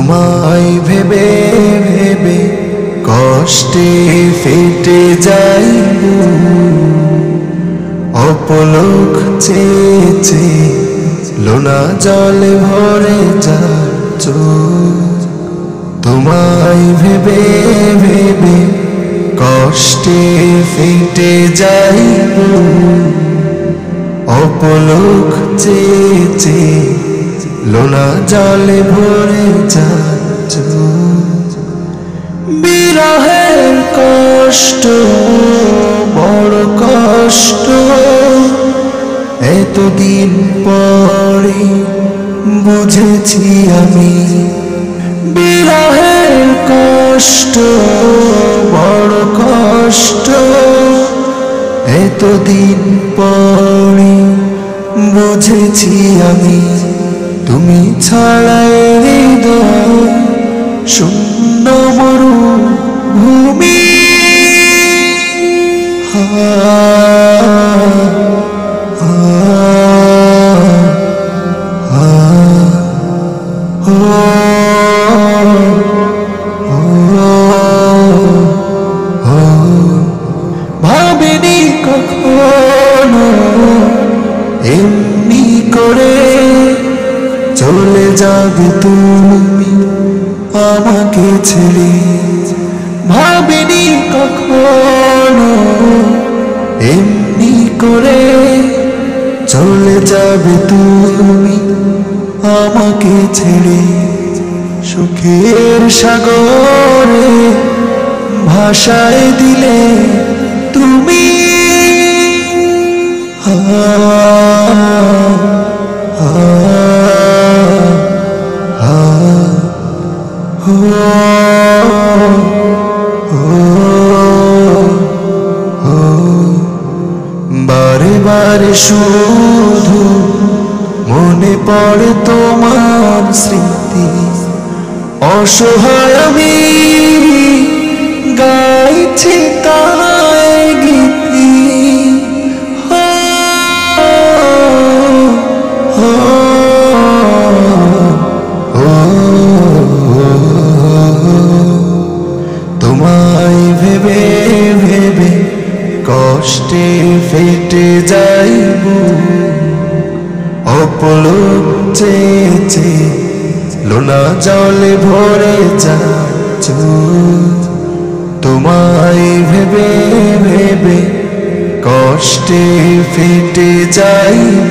তোমায় ভেবে ভেবে কষ্টে ফেটে যাই অপলক চেয়ে চেয়ে লোনা জলে ভরে যাচ্ছ তোমায় ভেবে ভেবে কষ্টে ফেটে যাই অপলক চেয়ে চেয়ে লোনা জলে ভরে যাচ্ছ বিরহের কষ্ট বড় কষ্ট এতদিন পরে বুঝেছি আমি বিরহের কষ্ট বড় কষ্ট এতদিন পরে বুঝেছি আমি তুমি ছাড়াই হৃদয় শূন্য মরুভূমি ভাবিনি কখনো এমনি করে চলে যাবে তুমি আমাকে ছেড়ে ভাবিনি কখনো এমনি করে চলে যাবে তুমি আমাকে ছেড়ে সুখের সাগরে ভাষায় দিলে তুমি বারে বারে শুধু মনে পড়ে তোমার স্মৃতি অসহায় আমি গাইছি তাই গীতি তোমায় ভেবে ভেবে কষ্টে ফেটে যাইব অপলক চেয়ে চেয়ে লোনা জলে ভরে যাচ্ছ তোমায় ভেবে ভেবে কষ্টে ফেটে যাইব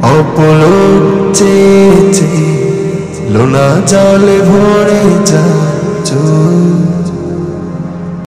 অপলক চেয়ে চেয়ে লোনা জলে ভরে যা